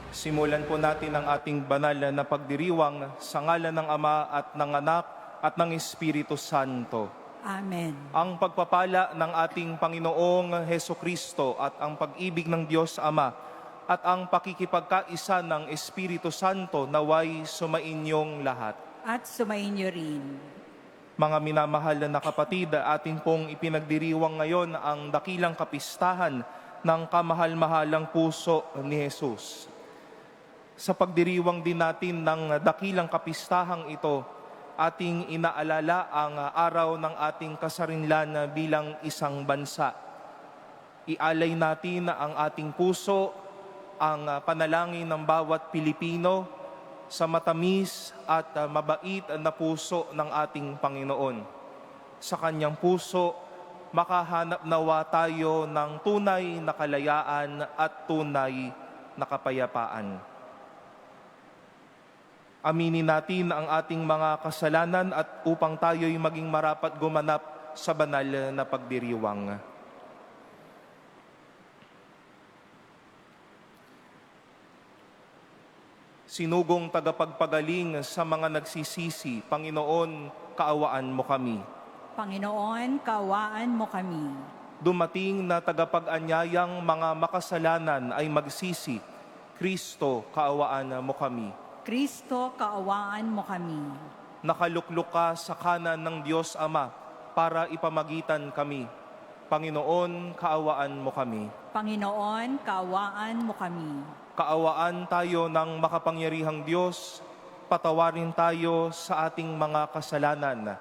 Simulan po natin ang ating banal na pagdiriwang sa ngalan ng Ama at ng Anak at ng Espiritu Santo. Amen. Ang pagpapala ng ating Panginoong Hesukristo at ang pag-ibig ng Diyos Ama at ang pakikipagkaisa ng Espiritu Santo naway sumainyong lahat. At sumainyo rin. Mga minamahal na kapatid, atin pong ipinagdiriwang ngayon ang dakilang kapistahan ng kamahal-mahalang puso ni Jesus. Sa pagdiriwang din natin ng dakilang kapistahang ito, ating inaalala ang araw ng ating kasarinlan bilang isang bansa. Ialay natin ang ating puso, ang panalangin ng bawat Pilipino sa matamis at mabait na puso ng ating Panginoon. Sa kanyang puso, makahanap nawa tayo ng tunay na kalayaan at tunay na kapayapaan. Aminin natin ang ating mga kasalanan at upang tayo'y maging marapat gumanap sa banal na pagdiriwang. Sinugong tagapagpagaling sa mga nagsisisi, Panginoon, kaawaan mo kami. Panginoon, kaawaan mo kami. Dumating na tagapag-anyayang mga makasalanan ay magsisi, Kristo, kaawaan mo kami. Kristo, kaawaan mo kami. Nakaluklok ka sa kanan ng Diyos Ama para ipamagitan kami. Panginoon, kaawaan mo kami. Panginoon, kaawaan mo kami. Kaawaan tayo ng makapangyarihang Diyos, patawarin tayo sa ating mga kasalanan,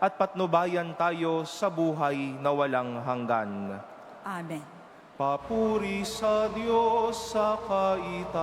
at patnubayan tayo sa buhay na walang hanggan. Amen. Papuri sa Diyos sa kaitaasan.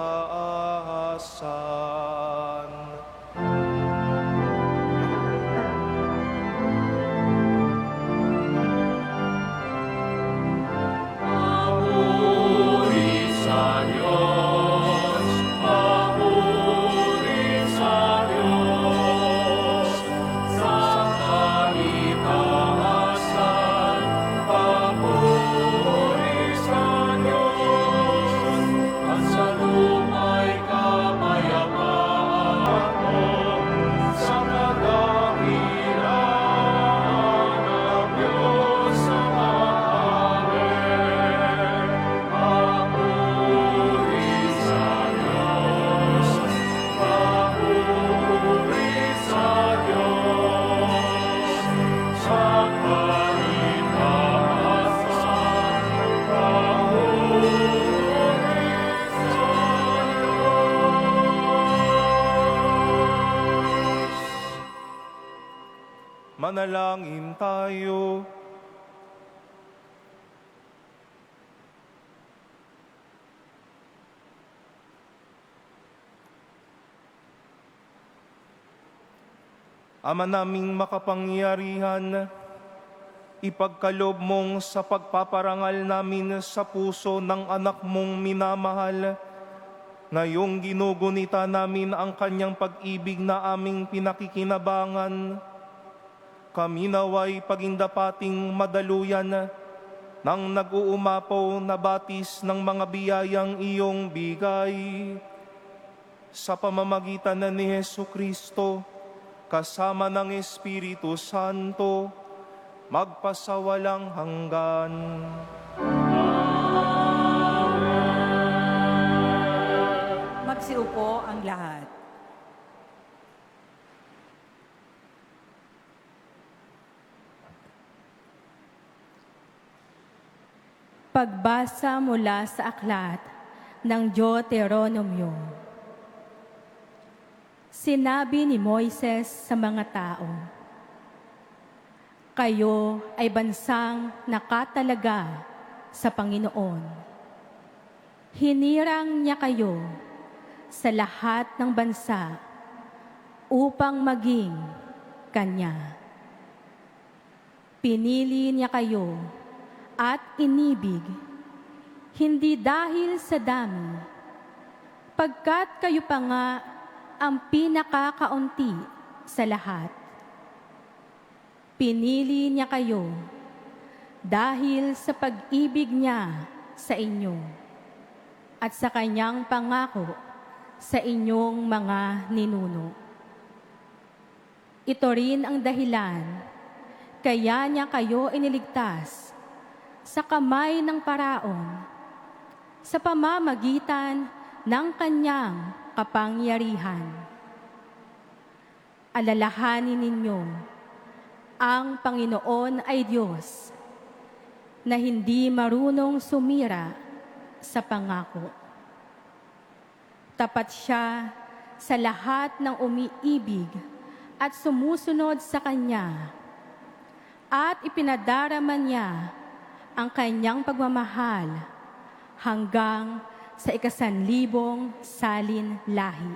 Manalangin tayo. Ama naming makapangyarihan, ipagkaloob mong sa pagpaparangal namin sa puso ng anak mong minamahal, ngayong ginugunita namin ang kanyang pag-ibig na aming pinakikinabangan. Kami naway pagindapating madaluyan ng nag-uumapaw na batis ng mga biyayang iyong bigay. Sa pamamagitan na ni Hesukristo, kasama ng Espiritu Santo, magpasawalang hanggan. Magsiupo ang lahat. Pagbasa mula sa aklat ng Deuteronomio. Sinabi ni Moises sa mga tao, "Kayo ay bansang nakatalaga sa Panginoon. Hinirang niya kayo sa lahat ng bansa upang maging Kanya. Pinili niya kayo at inibig, hindi dahil sa dami, pagkat kayo pa nga ang pinakakaunti sa lahat. Pinili niya kayo dahil sa pag-ibig niya sa inyo. at sa kanyang pangako sa inyong mga ninuno. Ito rin ang dahilan kaya niya kayo iniligtas sa kamay ng paraon sa pamamagitan ng kanyang kapangyarihan. Alalahanin ninyo, ang Panginoon ay Diyos na hindi marunong sumira sa pangako. Tapat siya sa lahat ng umiibig at sumusunod sa Kanya, at ipinadarama niya ang Kanyang pagmamahal hanggang sa 1,000 salin lahi.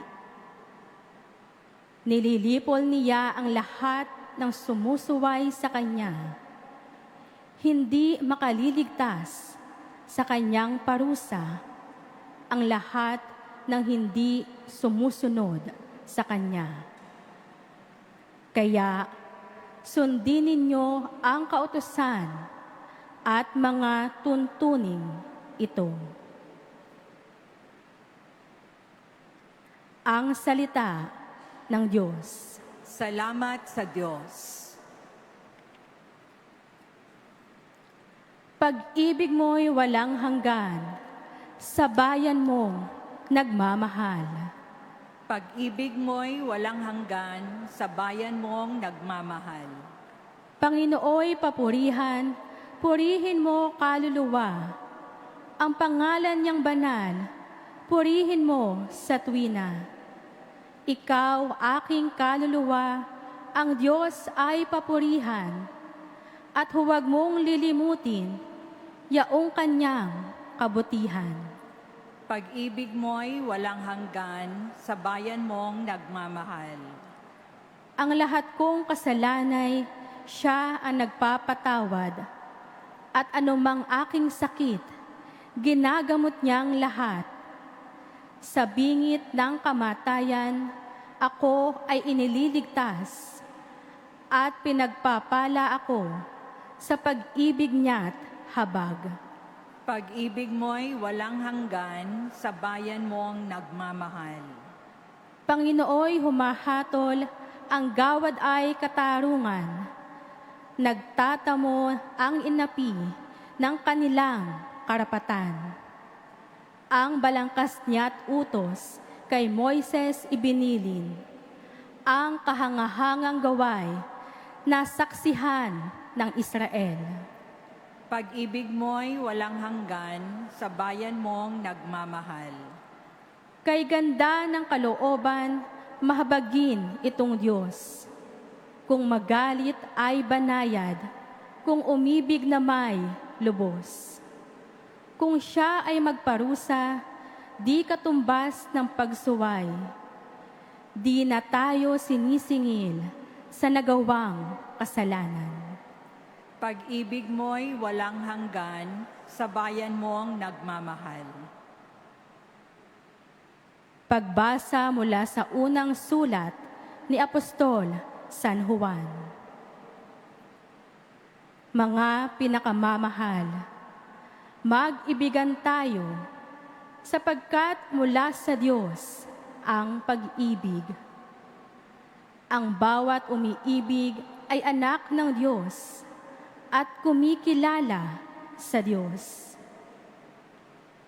Nililipol niya ang lahat ng sumusuway sa Kanya, hindi makaliligtas sa Kanyang parusa ang lahat ng hindi sumusunod sa Kanya. Kaya sundin ninyo ang kautusan at mga tuntuning ito. Ang salita ng Diyos. Salamat sa Diyos. Pag-ibig mo'y walang hanggan, sa bayan mong nagmamahal. Pag-ibig mo'y walang hanggan, sa bayan mong nagmamahal. Panginooy papurihan, purihin mo kaluluwa. Ang pangalan niyang banal, purihin mo sa tuwina. Ikaw, aking kaluluwa, ang Diyos ay papurihan, at huwag mong lilimutin yaong kanyang kabutihan. Pag-ibig mo'y walang hanggan, sa bayan mong nagmamahal. Ang lahat kong kasalanay, siya ang nagpapatawad, at anumang aking sakit, ginagamot niyang lahat. Sa bingit ng kamatayan, ako ay inililigtas, at pinagpapala ako sa pag-ibig niya't habag. Pag-ibig mo'y walang hanggan, sa bayan mong nagmamahal. Panginooy humahatol, ang gawad ay katarungan. Nagtatamo ang inapi ng kanilang karapatan. Ang balangkas niya't utos kay Moises ibinilin. Ang kahangahangang gaway na saksihan ng Israel. Pag-ibig mo'y walang hanggan, sa bayan mong nagmamahal. Kay ganda ng kalooban, mahabagin itong Diyos. Kung magalit ay banayad, kung umibig na may lubos. Kung siya ay magparusa, di katumbas ng pagsuway. Di na tayo sinisingil sa nagawang kasalanan. Pag-ibig mo'y walang hanggan, sa bayan mong nagmamahal. Pagbasa mula sa unang sulat ni Apostol San Juan. Mga pinakamamahal, mag-ibigan tayo, sapagkat mula sa Diyos ang pag-ibig. Ang bawat umiibig ay anak ng Diyos at kumikilala sa Diyos.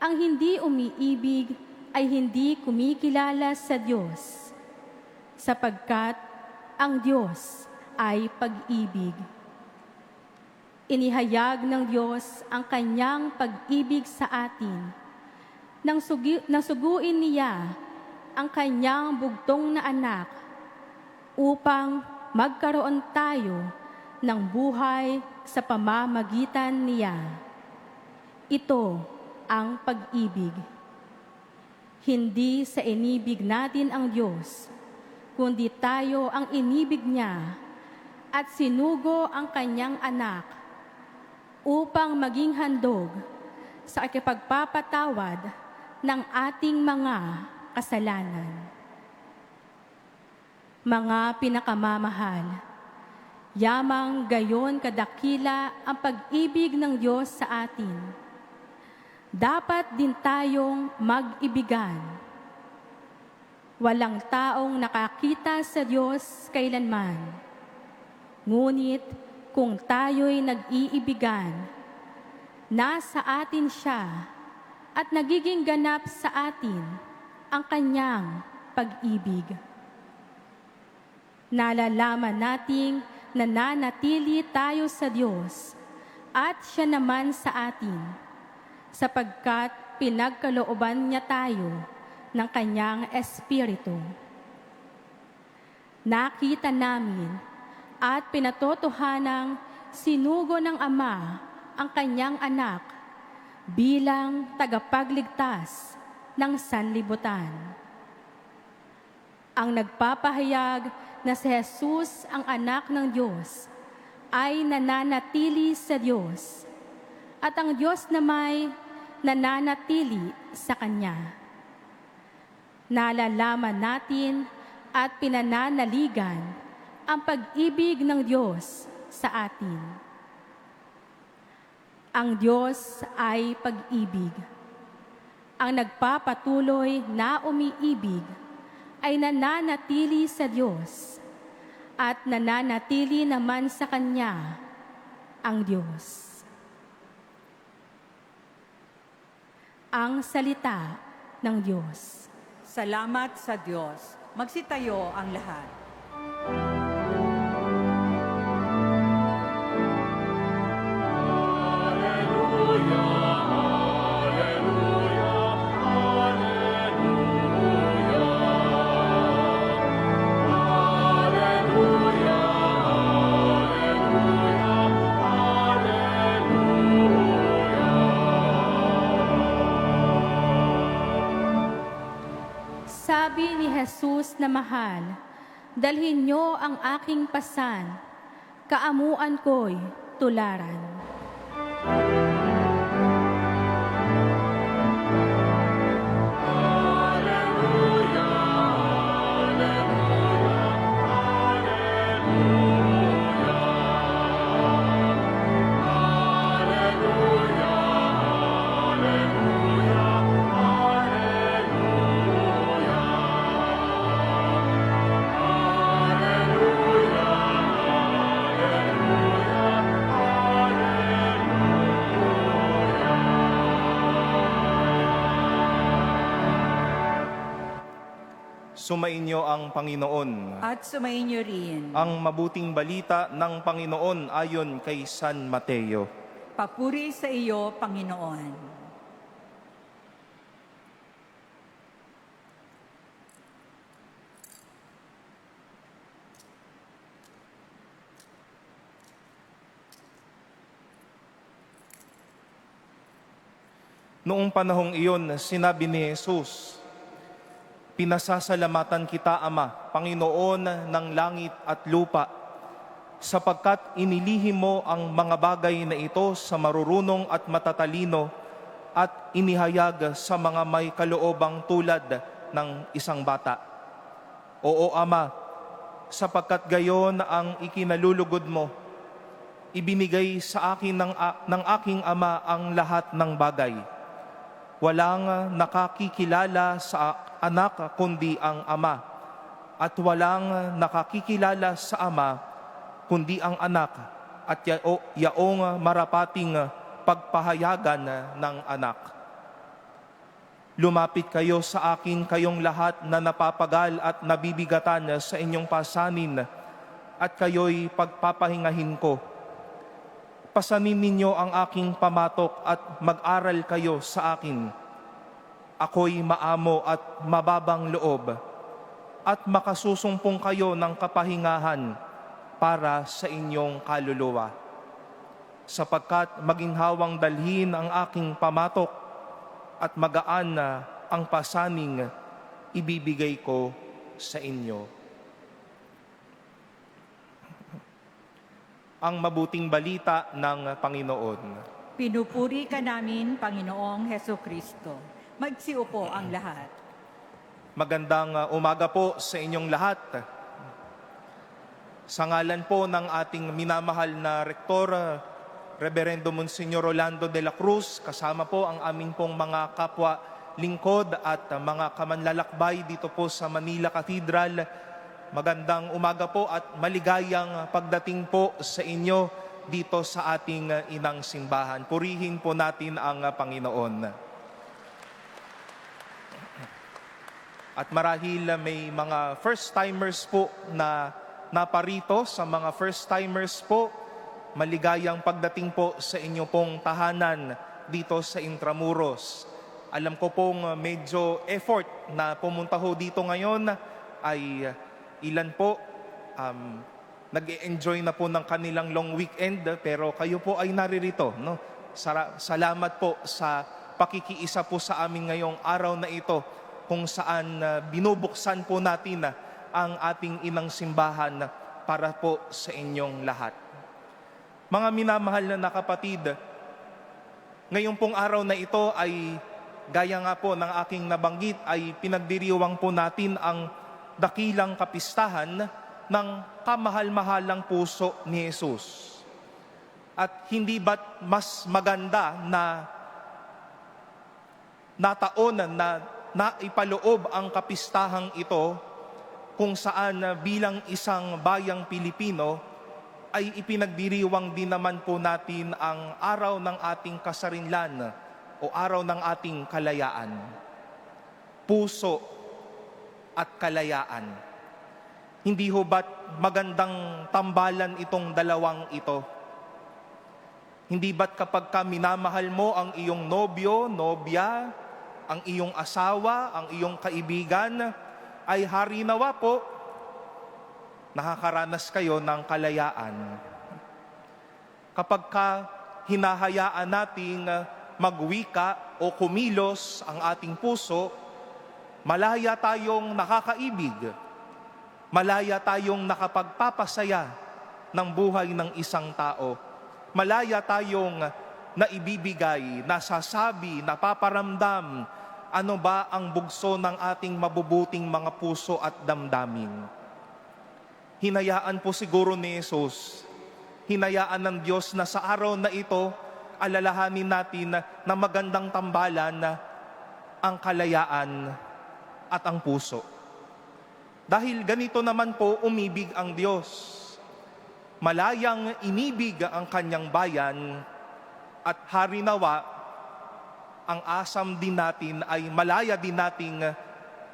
Ang hindi umiibig ay hindi kumikilala sa Diyos, sapagkat ang Diyos ay pag-ibig. Inihayag ng Diyos ang kanyang pag-ibig sa atin nang suguin niya ang kanyang bugtong na anak upang magkaroon tayo ng buhay sa pamamagitan niya. Ito ang pag-ibig. Hindi sa inibig natin ang Diyos, kundi tayo ang inibig niya at sinugo ang kanyang anak upang maging handog sa ikipagpapatawad ng ating mga kasalanan. Mga pinakamamahal, yamang gayon kadakila ang pag-ibig ng Diyos sa atin, dapat din tayong mag-ibigan. Walang taong nakakita sa Diyos kailanman. Ngunit kung tayo'y nag-iibigan, nasa atin siya at nagiging ganap sa atin ang kanyang pag-ibig. Nalalaman nating nananatili tayo sa Diyos at siya naman sa atin, sapagkat pinagkalooban niya tayo ng kanyang Espiritu. Nakita namin at pinatotohanang sinugo ng Ama ang kanyang anak bilang tagapagligtas ng sanlibutan. Ang nagpapahayag na si Jesus ang anak ng Diyos ay nananatili sa Diyos at ang Diyos namay nananatili sa Kanya. Nalalaman natin at pinananaligan ang pag-ibig ng Diyos sa atin. Ang Diyos ay pag-ibig. Ang nagpapatuloy na umiibig ay nananatili sa Diyos at nananatili naman sa Kanya ang Diyos. Ang salita ng Diyos. Salamat sa Diyos. Magsitayo ang lahat. Sabi ni Jesus na mahal, dalhin niyo ang aking pasan, kaamuan ko'y tularan. Sumainyo ang Panginoon. At sumainyo rin. Ang mabuting balita ng Panginoon ayon kay San Mateo. Papuri sa iyo, Panginoon. Noong panahong iyon, sinabi ni Jesus, "Pinasasalamatan kita, Ama, Panginoon ng langit at lupa, sapagkat inilihim mo ang mga bagay na ito sa marurunong at matatalino at inihayag sa mga may kaloobang tulad ng isang bata. Oo, Ama, sapagkat gayon ang ikinalulugod mo. Ibinigay sa akin ng aking Ama ang lahat ng bagay. Walang nakakikilala sa anak kundi ang Ama, at walang nakakikilala sa Ama kundi ang anak at yaong marapating pagpahayagan ng anak. Lumapit kayo sa akin, kayong lahat na napapagal at nabibigatan sa inyong pasanin, at kayo'y pagpapahingahin ko. Pasanin ninyo ang aking pamatok at mag-aral kayo sa akin. Ako'y maamo at mababang loob, at makasusumpong kayo ng kapahingahan para sa inyong kaluluwa. Sapagkat maginhawang dalhin ang aking pamatok at magaan na ang pasaning ibibigay ko sa inyo." Ang mabuting balita ng Panginoon. Pinupuri ka namin, Panginoong Heso Kristo. Magsiupo ang lahat. Magandang umaga po sa inyong lahat. Sa ngalan po ng ating minamahal na Rektor, Reverendo Monsignor Rolando de la Cruz, kasama po ang aming pong mga kapwa lingkod at mga kamanlalakbay dito po sa Manila Cathedral. Magandang umaga po at maligayang pagdating po sa inyo dito sa ating inang simbahan. Purihin po natin ang Panginoon. At marahil may mga first-timers po na naparito. Sa mga first-timers po, maligayang pagdating po sa inyo pong tahanan dito sa Intramuros. Alam ko pong medyo effort na pumunta ho dito ngayon ay ilan po nag-e-enjoy na po ng kanilang long weekend, pero kayo po ay naririto. No? Salamat po sa pakikiisa po sa amin ngayong araw na ito kung saan binubuksan po natin ang ating inang simbahan para po sa inyong lahat. Mga minamahal na kapatid, ngayong pong araw na ito ay gaya nga po ng aking nabanggit ay pinagdiriwang po natin ang dakilang kapistahan ng kamahal-mahalang puso ni Jesus. At hindi ba't mas maganda na nataon na naipaloob ang kapistahang ito kung saan bilang isang bayang Pilipino ay ipinagdiriwang din naman po natin ang araw ng ating kasarinlan o araw ng ating kalayaan. Puso at kalayaan. Hindi ho ba't magandang tambalan itong dalawang ito? Hindi ba't kapag ka minamahal mo ang iyong nobyo, nobya, ang iyong asawa, ang iyong kaibigan, ay harinawa po, nakakaranas kayo ng kalayaan. Kapag ka hinahayaan nating magwika o kumilos ang ating puso, malaya tayong nakakaibig, malaya tayong nakapagpapasaya ng buhay ng isang tao, malaya tayong naibibigay, nasasabi, napaparamdam, ano ba ang bugso ng ating mabubuting mga puso at damdamin. Hinayaan po siguro ni Jesus, hinayaan ng Diyos na sa araw na ito, alalahanin natin na magandang tambalan ang kalayaan at ang puso. Dahil ganito naman po umibig ang Diyos. Malayang inibig ang kanyang bayan at harinawa ang asam din natin ay malaya din nating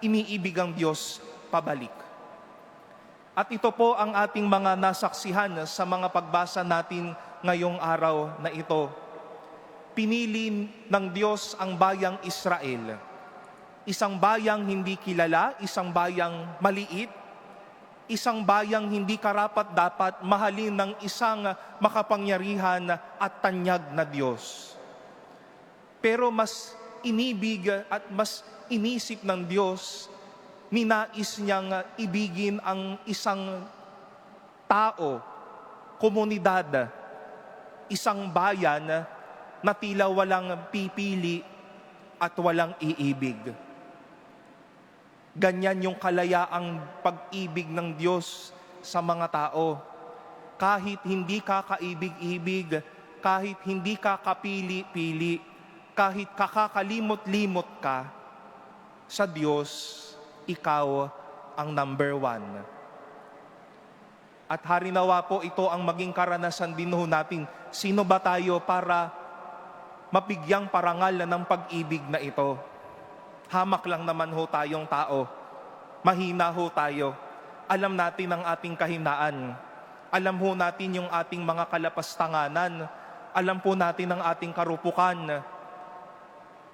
iniibig ang Diyos pabalik. At ito po ang ating mga nasaksihan sa mga pagbasa natin ngayong araw na ito. Pinili ng Diyos ang bayang Israel. Isang bayang hindi kilala, isang bayang maliit, isang bayang hindi karapat-dapat mahalin ng isang makapangyarihan at tanyag na Diyos. Pero mas inibig at mas inisip ng Diyos, ninais niyang ibigin ang isang tao, komunidad, isang bayan na tila walang pipili at walang iibig. Ganyan yung kalayaang pag-ibig ng Diyos sa mga tao. Kahit hindi ka kaibig-ibig, kahit hindi ka kapili-pili, kahit kakakalimot-limot ka, sa Diyos, ikaw ang number one. At harinawa po ito ang maging karanasan din ho natin. Sino ba tayo para mapigyang parangal ng pag-ibig na ito? Hamak lang naman ho tayong tao. Mahina ho tayo. Alam natin ang ating kahinaan. Alam ho natin yung ating mga kalapastanganan. Alam po natin ang ating karupukan.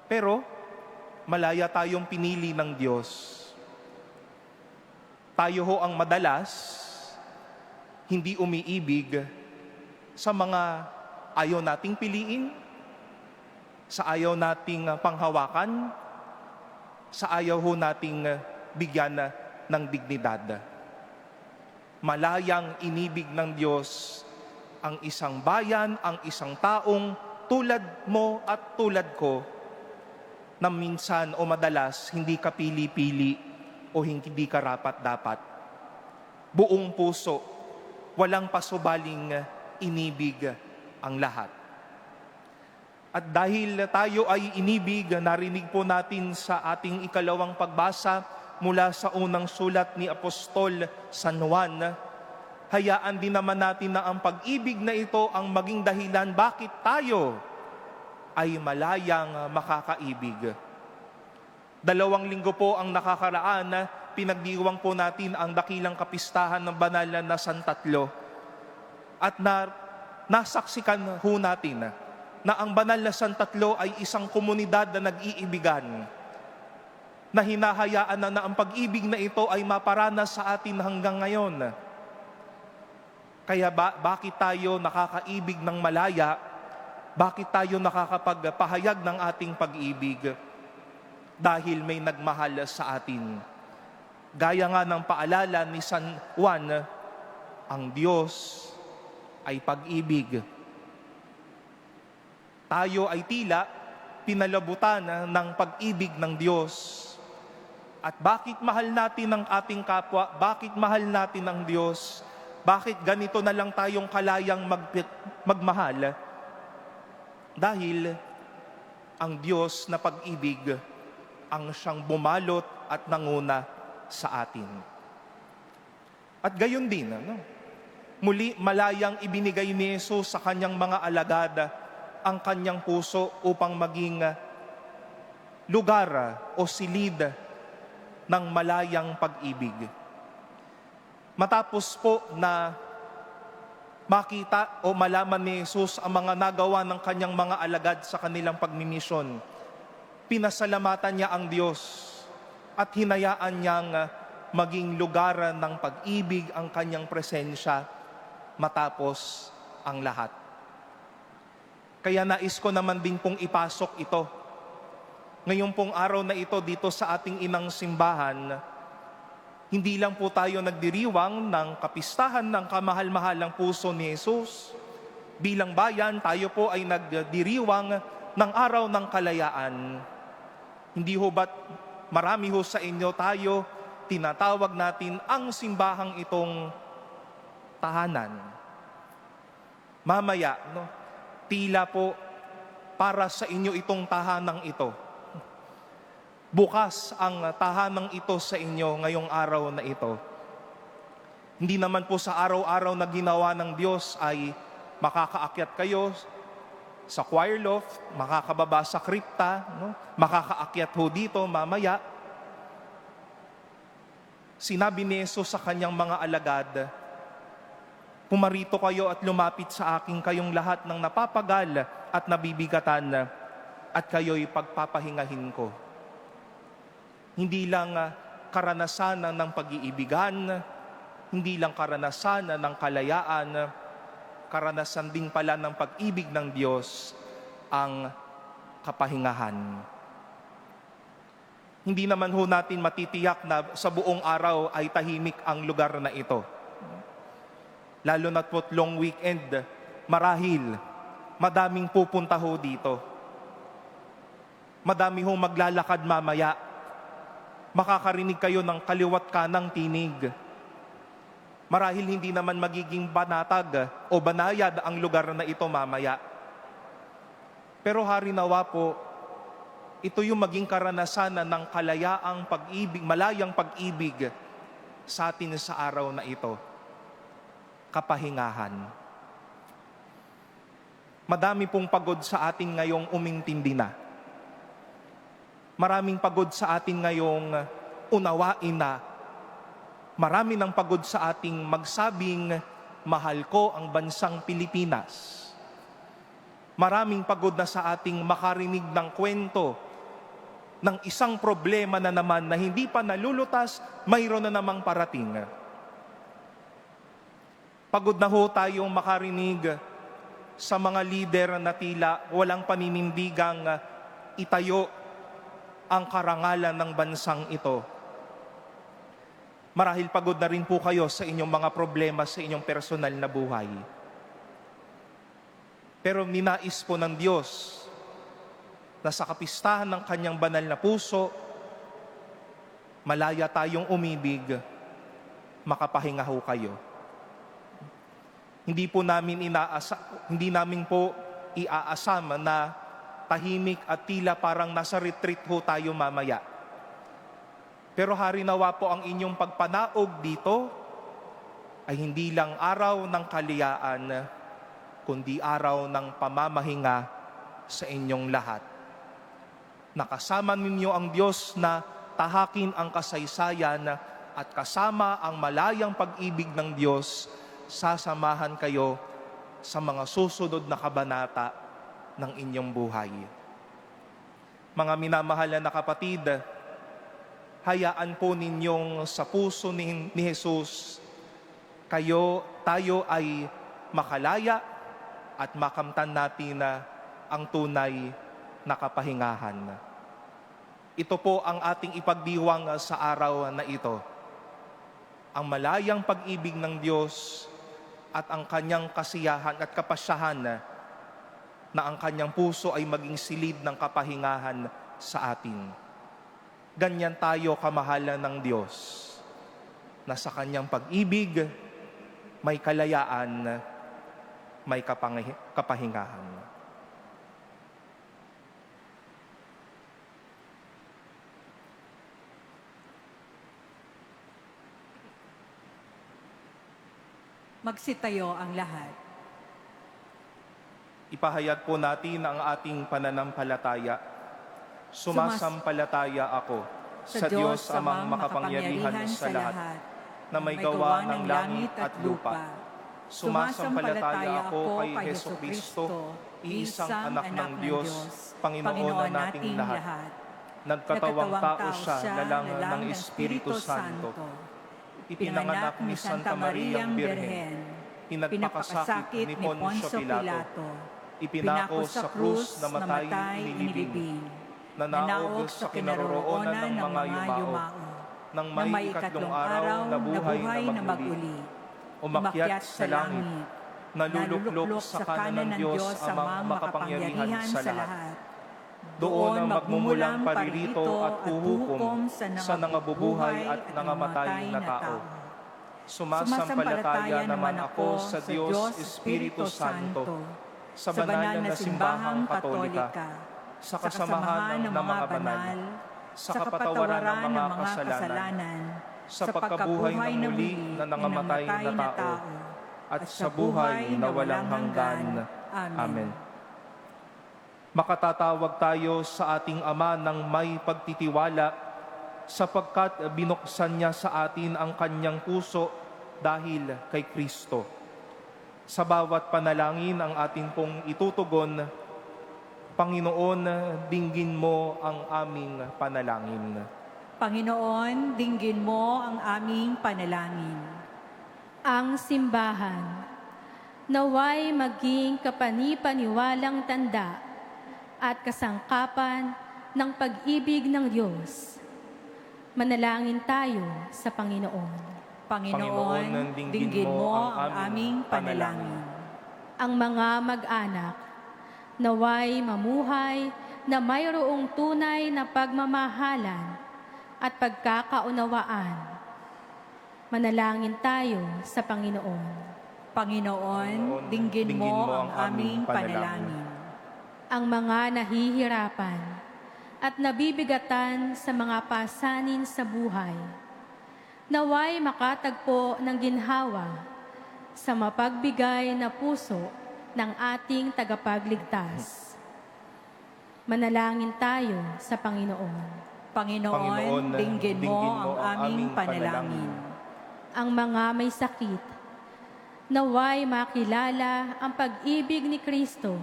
Pero malaya tayong pinili ng Diyos. Tayo ho ang madalas hindi umiibig sa mga ayaw nating piliin, sa ayaw nating panghawakan, sa ayaw ho nating bigyan ng dignidad. Malayang inibig ng Diyos ang isang bayan, ang isang taong tulad mo at tulad ko, na minsan o madalas hindi ka pili-pili o hindi ka rapat-dapat. Buong puso, walang pasubaling inibig ang lahat. At dahil tayo ay inibig, narinig po natin sa ating ikalawang pagbasa mula sa unang sulat ni Apostol San Juan, hayaan din naman natin na ang pag-ibig na ito ang maging dahilan bakit tayo ay malayang makakaibig. 2 linggo po ang nakakaraan, pinagdiwang po natin ang dakilang kapistahan ng banal na Santatlo. At nasaksikan ho natin na ang banal na Santatlo ay isang komunidad na nag-iibigan, na hinahayaan na ang pag-ibig na ito ay maparanas sa atin hanggang ngayon. Kaya bakit tayo nakakaibig ng malaya? Bakit tayo nakakapagpahayag ng ating pag-ibig? Dahil may nagmahal sa atin. Gaya nga ng paalala ni San Juan, ang Diyos ay pag-ibig. Tayo ay tila pinalabutan ng pag-ibig ng Diyos. At bakit mahal natin ang ating kapwa? Bakit mahal natin ang Diyos? Bakit ganito na lang tayong kalayang magmahal? Dahil ang Diyos na pag-ibig ang siyang bumalot at nanguna sa atin. At gayon din, muli malayang ibinigay ni Jesus sa kanyang mga alagad ang kanyang puso upang maging lugar o silid ng malayang pag-ibig. Matapos po na makita o malaman ni Jesus ang mga nagawa ng kanyang mga alagad sa kanilang pagmimisyon, pinasalamatan niya ang Diyos at hinayaan niyang maging lugar ng pag-ibig ang kanyang presensya matapos ang lahat. Kaya nais ko naman din pong ipasok ito. Ngayon pong araw na ito dito sa ating inang simbahan, hindi lang po tayo nagdiriwang ng kapistahan ng kamahal-mahalang puso ni Jesus. Bilang bayan, tayo po ay nagdiriwang ng araw ng kalayaan. Hindi ho ba't marami ho sa inyo tayo, tinatawag natin ang simbahang itong tahanan. Mamaya, tila po para sa inyo itong tahanang ito. Bukas ang tahanang ito sa inyo ngayong araw na ito. Hindi naman po sa araw-araw na ginawa ng Diyos ay makakaakyat kayo sa choir loft, makakababa sa kripta, makakaakyat ho dito mamaya. Sinabi ni Jesus sa kanyang mga alagad, pumarito kayo at lumapit sa akin kayong lahat ng napapagal at nabibigatan, at kayo'y pagpapahingahin ko. Hindi lang karanasan ng pag-iibigan, hindi lang karanasan ng kalayaan, karanasan din pala ng pag-ibig ng Diyos ang kapahingahan. Hindi naman ho natin matitiyak na sa buong araw ay tahimik ang lugar na ito. Lalo na't po long weekend, marahil madaming pupunta ho dito. Madami ho maglalakad mamaya. Makakarinig kayo ng kaliwat kanang tinig. Marahil hindi naman magiging banatag o banayad ang lugar na ito mamaya. Pero harinawa po, ito yung maging karanasan ng kalayaang pag-ibig, malayang pag-ibig sa atin sa araw na ito. Kapahingahan. Madami pong pagod sa atin ngayong umintindi na. Maraming pagod sa atin ngayong unawain na. Marami ng pagod sa ating magsabing, mahal ko ang bansang Pilipinas. Maraming pagod na sa ating makarinig ng kwento ng isang problema na naman na hindi pa nalulutas, mayroon na namang parating. Pagod na ho tayong makarinig sa mga lider na tila walang paninindigang itayo ang karangalan ng bansang ito. Marahil pagod na rin po kayo sa inyong mga problema sa inyong personal na buhay. Pero ninais po ng Diyos na sa kapistahan ng kanyang banal na puso, malaya tayong umibig, makapahinga ho kayo. Hindi namin po iaasam na tahimik at tila parang nasa retreat ho tayo mamaya. Pero Hari, nawa po ang inyong pagpanaog dito ay hindi lang araw ng kaliyaan, kundi araw ng pamamahinga sa inyong lahat. Nakasama ninyo ang Diyos na tahakin ang kasaysayan at kasama ang malayang pag-ibig ng Diyos, sasamahan kayo sa mga susunod na kabanata ng inyong buhay. Mga minamahal na kapatid, hayaan po ninyong sa puso ni Jesus, tayo ay makalaya at makamtan natin ang tunay na kapahingahan. Ito po ang ating ipagdiwang sa araw na ito. Ang malayang pag-ibig ng Diyos at ang kanyang kasiyahan at kapasyahan na ang kanyang puso ay maging silid ng kapahingahan sa atin. Ganyan tayo kamahalan ng Diyos, na sa kanyang pag-ibig may kalayaan, may kapahingahan. Magsitayo ang lahat. Ipahayag po natin ang ating pananampalataya. Sumasampalataya ako sa Diyos amang makapangyarihan sa lahat, na may gawa ng langit at lupa. Sumasampalataya ako kay Jesucristo, iisang anak ng Diyos, Panginoon na nating lahat. Nagkatawang tao siya, lalang ng Espiritu Santo. Ipinanganak ni Santa Mariang Birhen, pinagpakasakit ni Poncio Pilato, ipinako sa krus, namatay, inilibing, nanaog sa kinaroroonan ng mga yumao, nang may ikatlong araw na buhay na maguli, umakyat sa langit, naluluklok sa kanan ng Diyos amang makapangyarihan sa lahat. Doon magmumulang paririto at uhukom sa nangabubuhay at nangamatay na tao. Sumasampalataya naman ako sa Diyos Espiritu Santo, sa banal na simbahang katolika, sa kasamahan ng mga banal, sa kapatawaran ng mga kasalanan, sa pagkabuhay ng muli na nangamatay na tao, at sa buhay na walang hanggan. Amen. Makatatawag tayo sa ating Ama ng may pagtitiwala, sapagkat binuksan niya sa atin ang kanyang puso dahil kay Kristo. Sa bawat panalangin ang atin pong itutugon, Panginoon, dinggin mo ang aming panalangin. Panginoon, dinggin mo ang aming panalangin. Ang simbahan, naway maging kapani-paniwalang tanda at kasangkapan ng pag-ibig ng Diyos. Manalangin tayo sa Panginoon. Panginoon, dinggin mo ang aming panalangin. Ang mga mag-anak, naway mamuhay na mayroong tunay na pagmamahalan at pagkakaunawaan. Manalangin tayo sa Panginoon. Panginoon, dinggin mo ang aming panalangin. Ang mga nahihirapan at nabibigatan sa mga pasanin sa buhay, naway makatagpo ng ginhawa sa mapagbigay na puso ng ating tagapagligtas. Manalangin tayo sa Panginoon. Panginoon, dinggin mo ang aming panalangin. Ang mga may sakit, naway makilala ang pag-ibig ni Kristo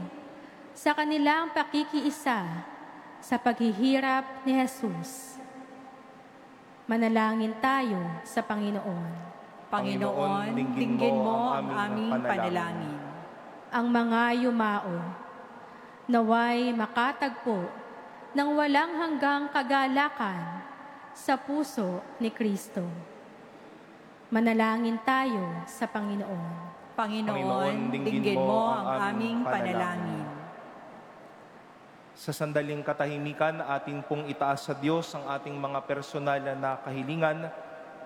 sa kanilang pakikiisa sa paghihirap ni Jesus. Manalangin tayo sa Panginoon. Panginoon, dinggin mo ang aming panalangin. Ang mga yumao, naway makatagpo ng walang hanggang kagalakan sa puso ni Kristo. Manalangin tayo sa Panginoon. Panginoon, dinggin mo ang aming panalangin. Sa sandaling katahimikan, atin pong itaas sa Diyos ang ating mga personal na kahilingan,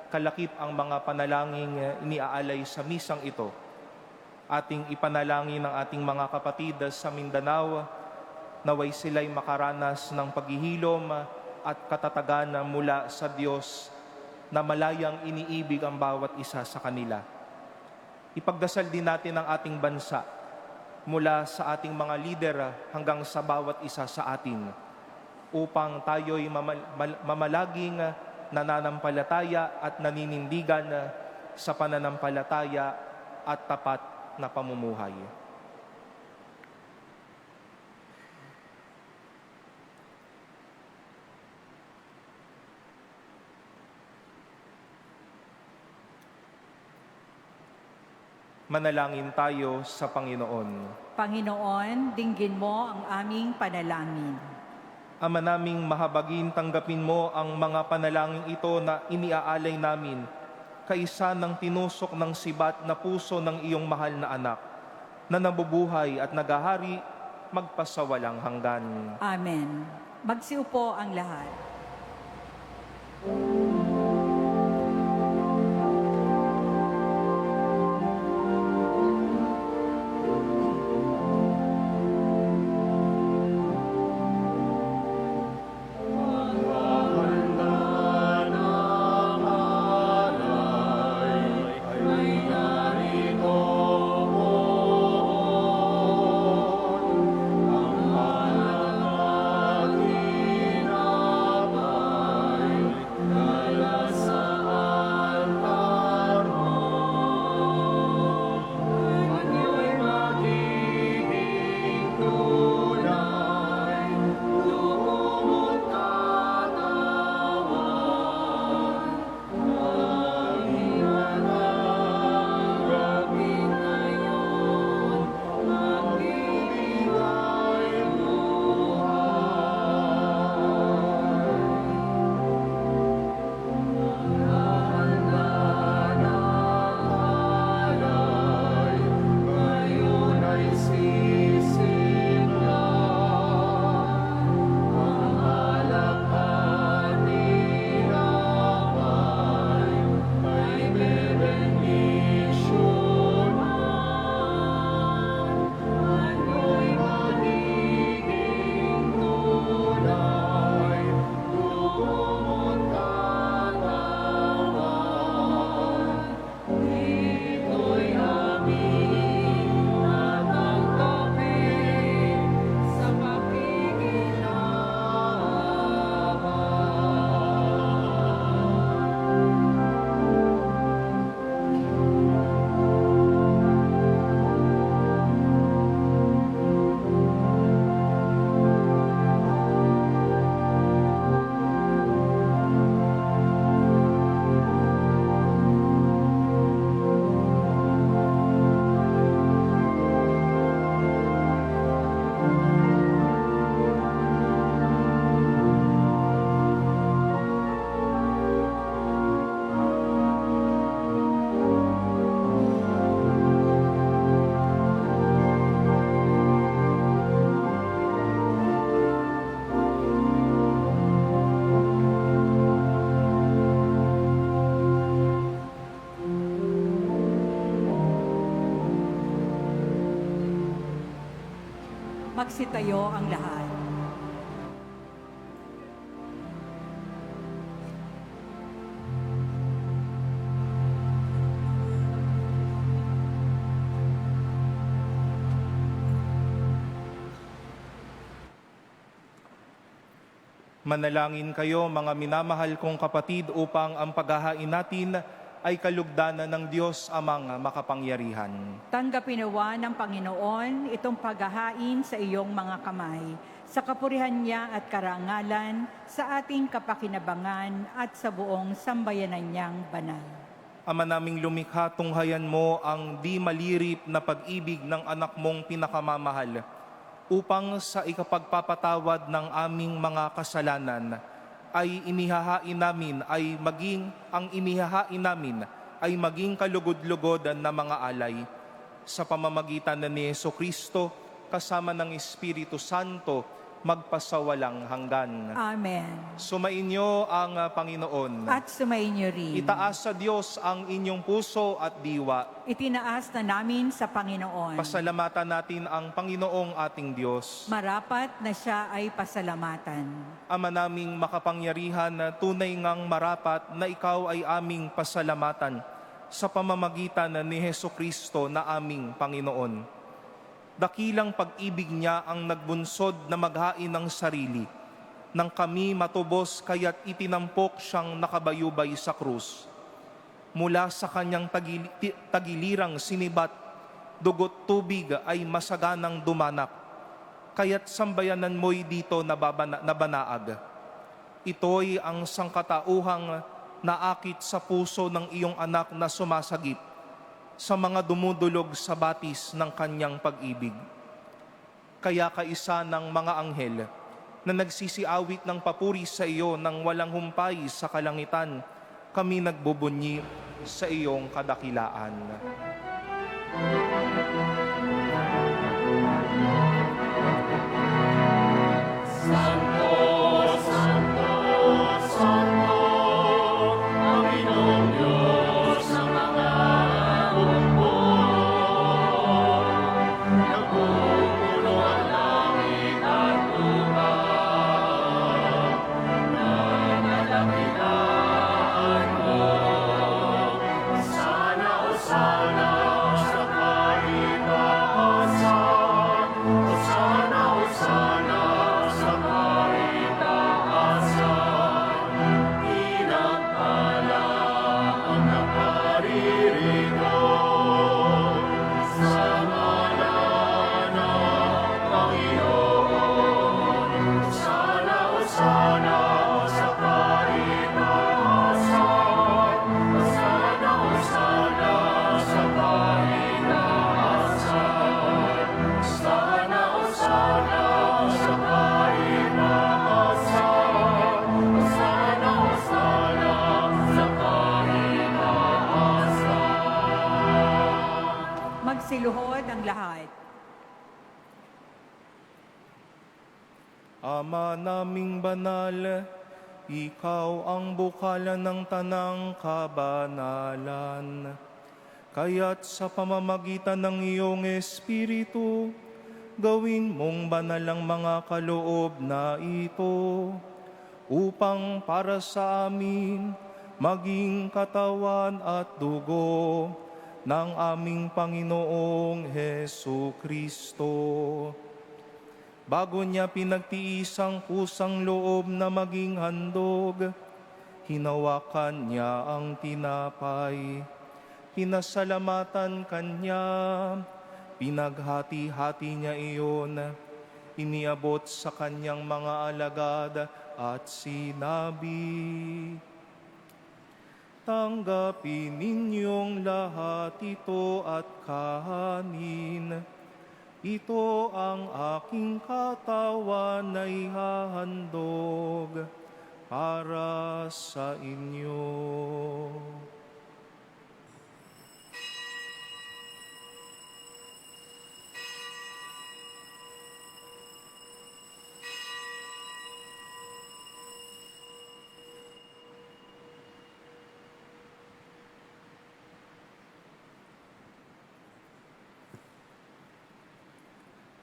kalakip ang mga panalangin iniaalay sa misang ito. Ating ipanalangin ang ating mga kapatid sa Mindanao, Naway sila'y makaranas ng paghihilom at katatagan mula sa Diyos na malayang iniibig ang bawat isa sa kanila. Ipagdasal din natin ang ating bansa mula sa ating mga lider hanggang sa bawat isa sa atin upang tayo'y mamalaging nananampalataya at naninindigan sa pananampalataya at tapat na pamumuhay. Manalangin tayo sa Panginoon. Panginoon, dinggin mo ang aming panalangin. Ama naming mahabagin, tanggapin mo ang mga panalangin ito na iniaalay namin kaisa ng tinusok ng sibat na puso ng iyong mahal na anak na nabubuhay at nagahari magpasawalang hanggan. Amen. Magsiupo ang lahat. Magsitayo ang lahat. Manalangin kayo, mga minamahal kong kapatid, upang ang paghahain natin ay kalugdanan ng Diyos amang makapangyarihan. Tanggapin nawa ng Panginoon itong paghahain sa iyong mga kamay, sa kapurihan niya at karangalan, sa ating kapakinabangan at sa buong sambayanan niyang banal. Ama naming lumikha, tunghayan mo ang di malirip na pag-ibig ng anak mong pinakamamahal, upang sa ikapagpapatawad ng aming mga kasalanan, ay inihahain namin ay maging kalugod-lugod na mga alay sa pamamagitan ni Jesucristo kasama ng Espiritu Santo magpasawalang hanggan. Amen. Sumainyo ang Panginoon. At sumainyo rin. Itaas sa Diyos ang inyong puso at diwa. Itinaas na namin sa Panginoon. Pasalamatan natin ang Panginoong ating Diyos. Marapat na siya ay pasalamatan. Ama naming makapangyarihan, tunay ngang marapat na ikaw ay aming pasalamatan sa pamamagitan ni Hesukristo na aming Panginoon. Dakilang pag-ibig niya ang nagbunsod na maghain ng sarili, nang kami matubos kaya't itinampok siyang nakabayubay sa krus. Mula sa kanyang tagilirang sinibat, dugot tubig ay masaganang dumanak, kaya't sambayanan mo'y dito nabanaag. Ito'y ang sangkatauhang naakit sa puso ng iyong anak na sumasagip sa mga dumudulog sa batis ng kanyang pag-ibig. Kaya kaisa ng mga anghel na nagsisiawit ng papuri sa iyo nang walang humpay sa kalangitan, kami nagbubunyi sa iyong kadakilaan. Magsiluhod ang lahat. Ama naming banal, ikaw ang bukalan ng tanang kabanalan. Kaya't sa pamamagitan ng iyong Espiritu, gawin mong banal ang mga kaloob na ito, upang para sa amin maging katawan at dugo ng aming Panginoong Hesukristo. Bago niya pinagtiis ang kusang loob na maging handog, hinawakan niya ang tinapay, pinasalamatan kanya, pinaghati-hati niya iyon, iniabot sa kanyang mga alagad at sinabi, "Tanggapin ninyong lahat ito at kahanin. Ito ang aking katawan na ihahandog para sa inyo."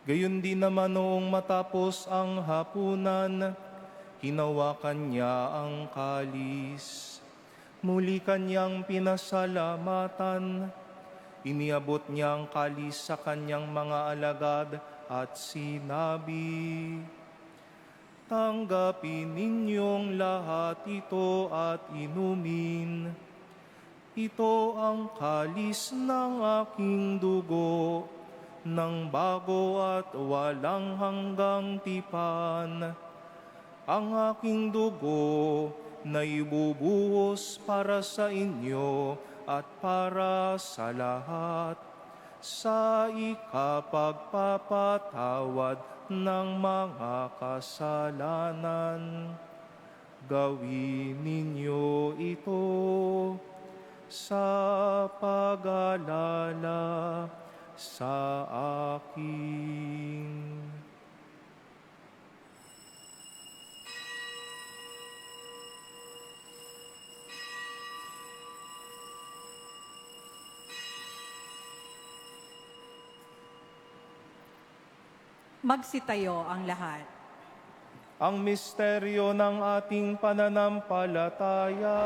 Gayon din naman noong matapos ang hapunan, hinawakan niya ang kalis. Muli kanyang pinasalamatan. Iniabot niya ang kalis sa kanyang mga alagad at sinabi, "Tanggapin ninyong lahat ito at inumin. Ito ang kalis ng aking dugo, ng bago at walang hanggang tipan, ang aking dugo na ibubuhos para sa inyo at para sa lahat, sa ikapagpapatawad ng mga kasalanan. Gawin ninyo ito sa pag-alala sa akin." Magsitayo ang lahat. Ang misteryo ng ating pananampalataya.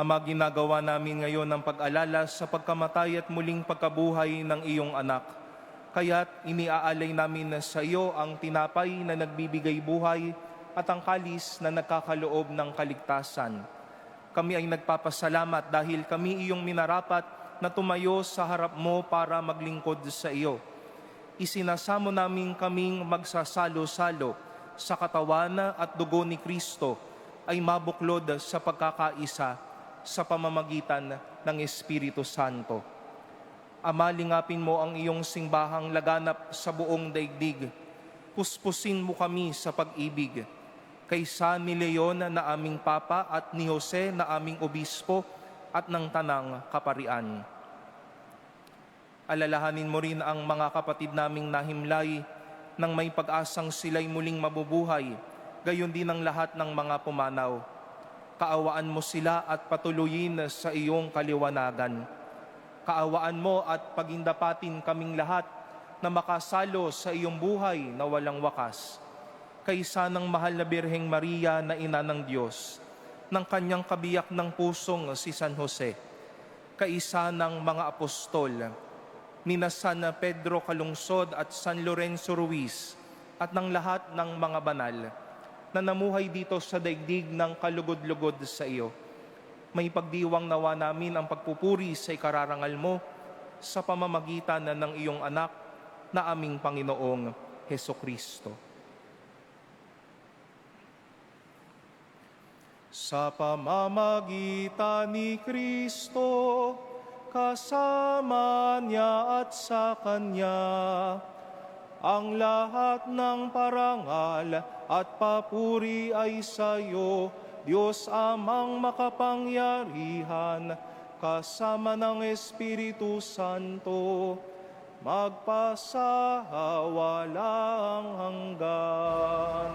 Ama, ginagawa namin ngayon ang pag-alala sa pagkamatay at muling pagkabuhay ng iyong anak. Kaya't iniaalay namin sa iyo ang tinapay na nagbibigay buhay at ang kalis na nagkakaloob ng kaligtasan. Kami ay nagpapasalamat dahil kami iyong minarapat na tumayo sa harap mo para maglingkod sa iyo. Isinasamo namin kaming magsasalo-salo sa katawan at dugo ni Kristo ay mabuklod sa pagkakaisa sa pamamagitan ng Espiritu Santo. Ama, lingapin mo ang iyong singbahang laganap sa buong daigdig. Puspusin mo kami sa pag-ibig. Kay San Leon na aming Papa at ni Jose na aming Obispo at ng Tanang Kaparian. Alalahanin mo rin ang mga kapatid naming nahimlay nang may pag-asang sila'y muling mabubuhay, gayon din ang lahat ng mga pumanaw. Kaawaan mo sila at patuloyin sa iyong kaliwanagan. Kaawaan mo at pagindapatin kaming lahat na makasalo sa iyong buhay na walang wakas. Kaysa ng mahal na Birheng Maria na ina ng Diyos, ng kanyang kabiyak ng pusong si San Jose, kaisa ng mga apostol, nina San Pedro Calungsod at San Lorenzo Ruiz, at ng lahat ng mga banal na namuhay dito sa daigdig ng kalugod-lugod sa iyo. May pagdiwang nawa namin ang pagpupuri sa ikararangal mo sa pamamagitan ng iyong anak na aming Panginoong Hesukristo. Sa pamamagitan ni Kristo, kasama niya at sa Kanya, ang lahat ng parangal at papuri ay sa iyo, Diyos Amang makapangyarihan, kasama ng Espiritu Santo, magpasawalang hanggan.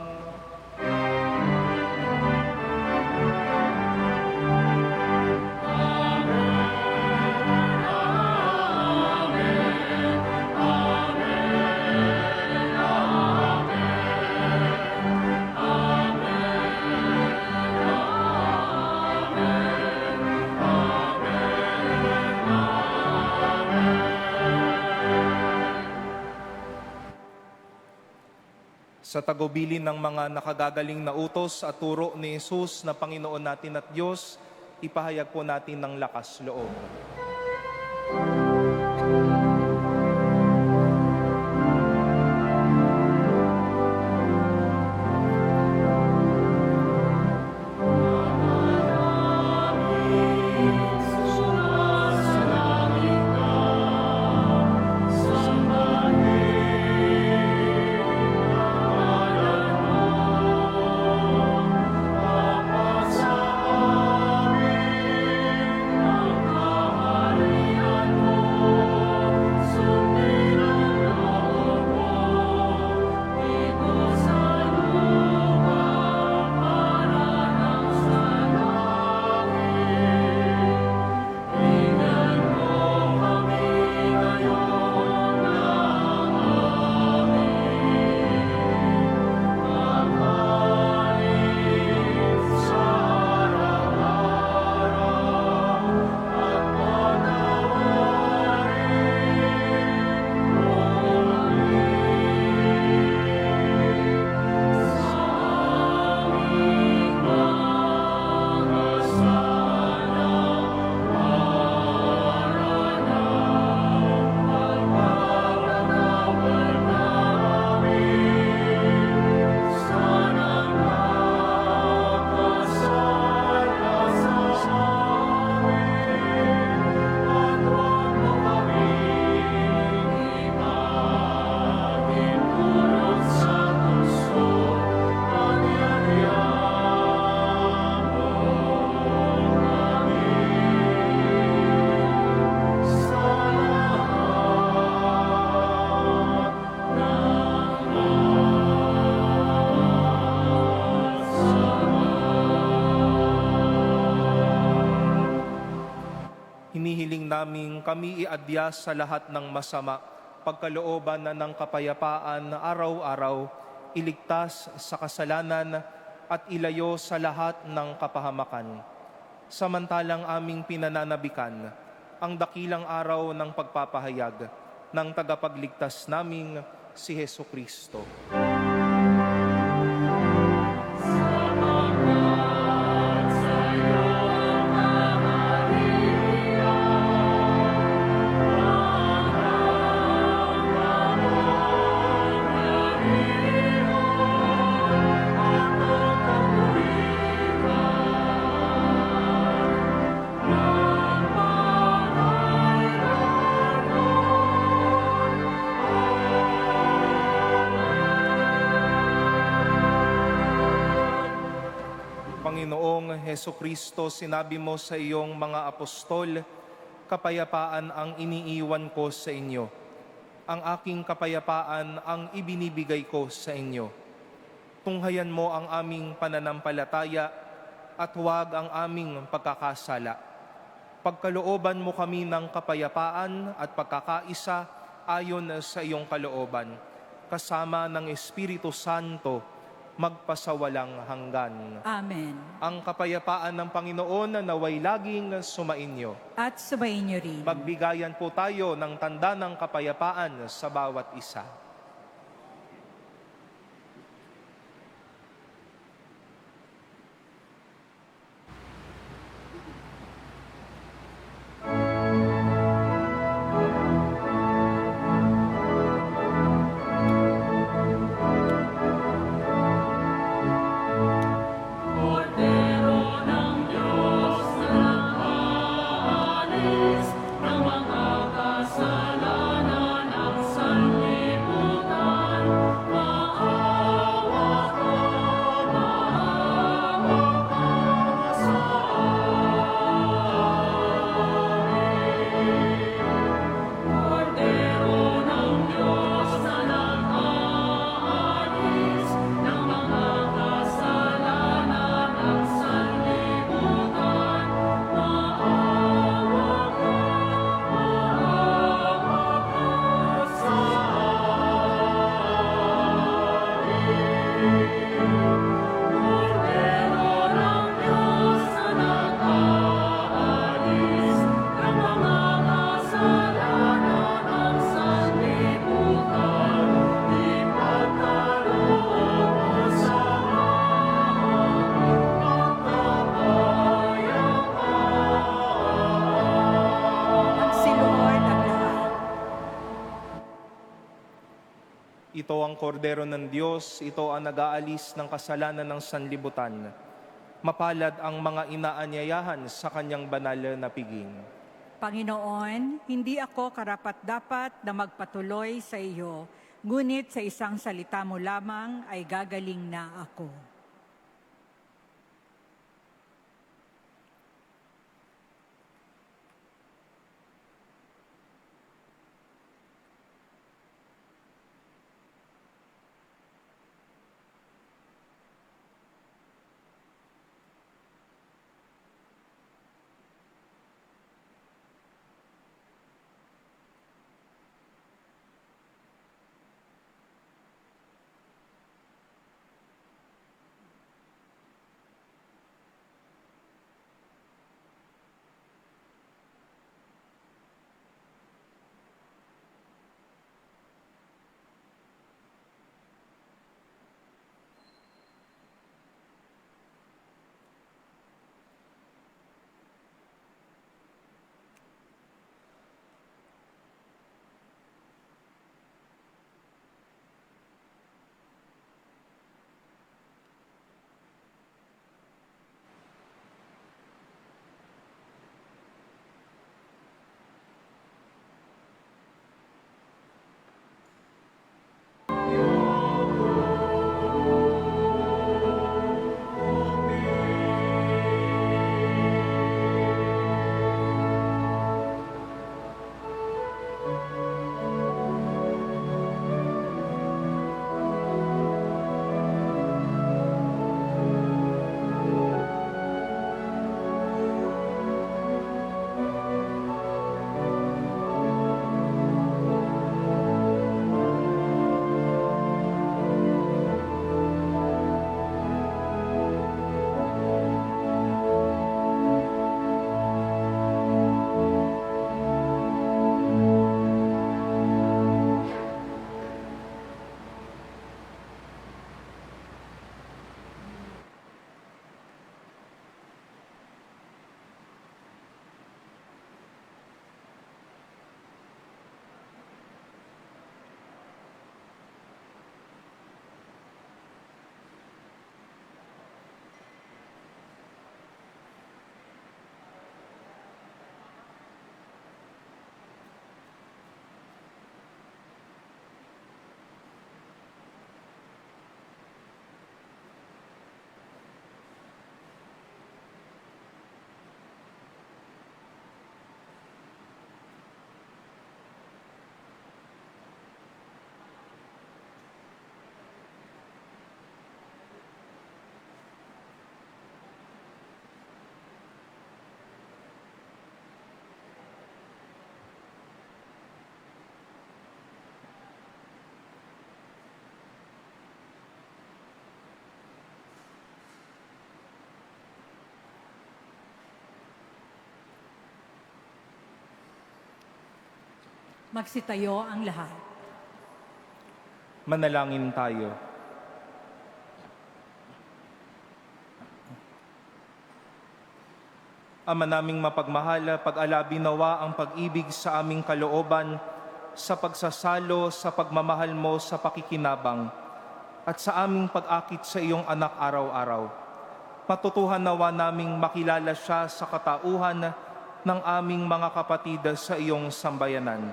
Sa tagubilin ng mga nakagagaling na utos at turo ni Jesus na Panginoon natin at Diyos, ipahayag po natin ng lakas loob. naming kami iadya sa lahat ng masama, pagkalooban na ng kapayapaan araw-araw, iligtas sa kasalanan at ilayo sa lahat ng kapahamakan. Samantalang aming pinananabikan ang dakilang araw ng pagpapahayag ng tagapagligtas naming si Hesu Kristo. Panginoong Hesu Kristo, sinabi mo sa iyong mga apostol, kapayapaan ang iniiwan ko sa inyo. Ang aking kapayapaan ang ibinibigay ko sa inyo. Tunghayan mo ang aming pananampalataya at huwag ang aming pagkakasala. Pagkalooban mo kami ng kapayapaan at pagkakaisa ayon sa iyong kalooban, kasama ng Espiritu Santo, magpasawalang hanggan. Amen. Ang kapayapaan ng Panginoon na naway laging sumainyo. At subayin niyo rin. Magbigayan po tayo ng tanda ng kapayapaan sa bawat isa. Ito ang kordero ng Diyos, ito ang nag-aalis ng kasalanan ng sanlibutan. Mapalad ang mga inaanyayahan sa kanyang banal na piging. Panginoon, hindi ako karapat-dapat na magpatuloy sa iyo, ngunit sa isang salita mo lamang ay gagaling na ako. Magsitayo ang lahat. Manalangin tayo. Ama naming mapagmahal, pag-alabi nawa ang pag-ibig sa aming kalooban sa pagsasalo sa pagmamahal mo sa pakikinabang at sa aming pag-akit sa iyong anak araw-araw. Matutuhan nawa naming makilala siya sa katauhan ng aming mga kapatid sa iyong sambayanan.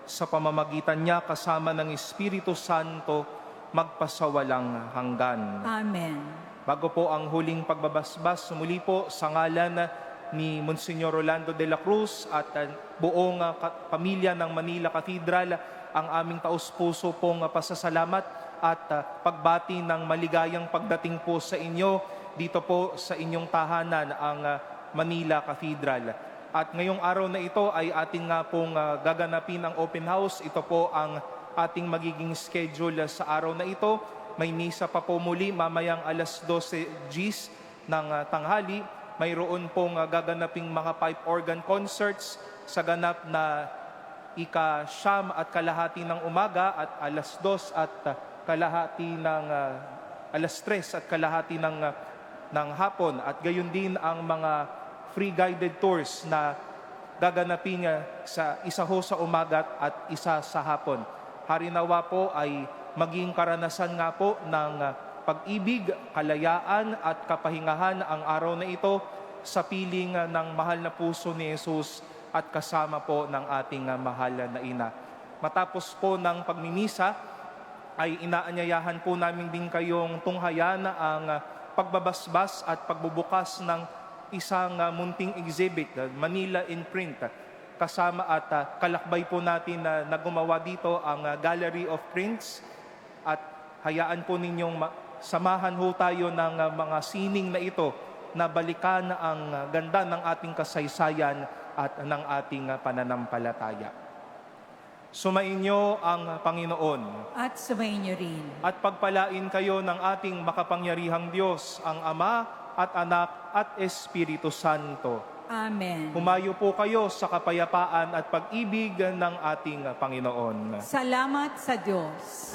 Sa pamamagitan niya kasama ng Espiritu Santo, magpasawalang hanggan. Amen. Bago po ang huling pagbabasbas, muli po sa ngalan ni Monsignor Rolando de la Cruz at buong pamilya ng Manila Cathedral, ang aming taus-puso pong pasasalamat at pagbati ng maligayang pagdating po sa inyo dito po sa inyong tahanan, ang Manila Cathedral. At ngayong araw na ito ay ating nga pong gaganapin ang open house. Ito po ang ating magiging schedule sa araw na ito. May misa pa po muli mamayang alas 12 Gs ng tanghali. Mayroon pong gaganaping mga pipe organ concerts sa ganap na ika-siyam at kalahati ng umaga at alas 2 at kalahati ng alas 3 at kalahati ng hapon. At gayon din ang mga free guided tours na gaganapin sa isa ho sa umaga at isa sa hapon. Harinawa po ay maging karanasan nga po ng pag-ibig, kalayaan at kapahingahan ang araw na ito sa piling ng mahal na puso ni Jesus at kasama po ng ating mahal na ina. Matapos po ng pagmimisa ay inaanyayahan po namin din kayong tunghayan ang pagbabasbas at pagbubukas ng isang munting exhibit, Manila in Print. Kasama at kalakbay po natin na gumawa dito ang Gallery of Prints at hayaan po ninyong samahan ho tayo ng mga sining na ito na balikan ang ganda ng ating kasaysayan at ng ating pananampalataya. Sumainyo ang Panginoon. At sumayin niyo rin. At pagpalain kayo ng ating makapangyarihang Diyos, ang Ama at Anak at Espiritu Santo. Amen. Humayo po kayo sa kapayapaan at pag-ibig ng ating Panginoon. Salamat sa Diyos.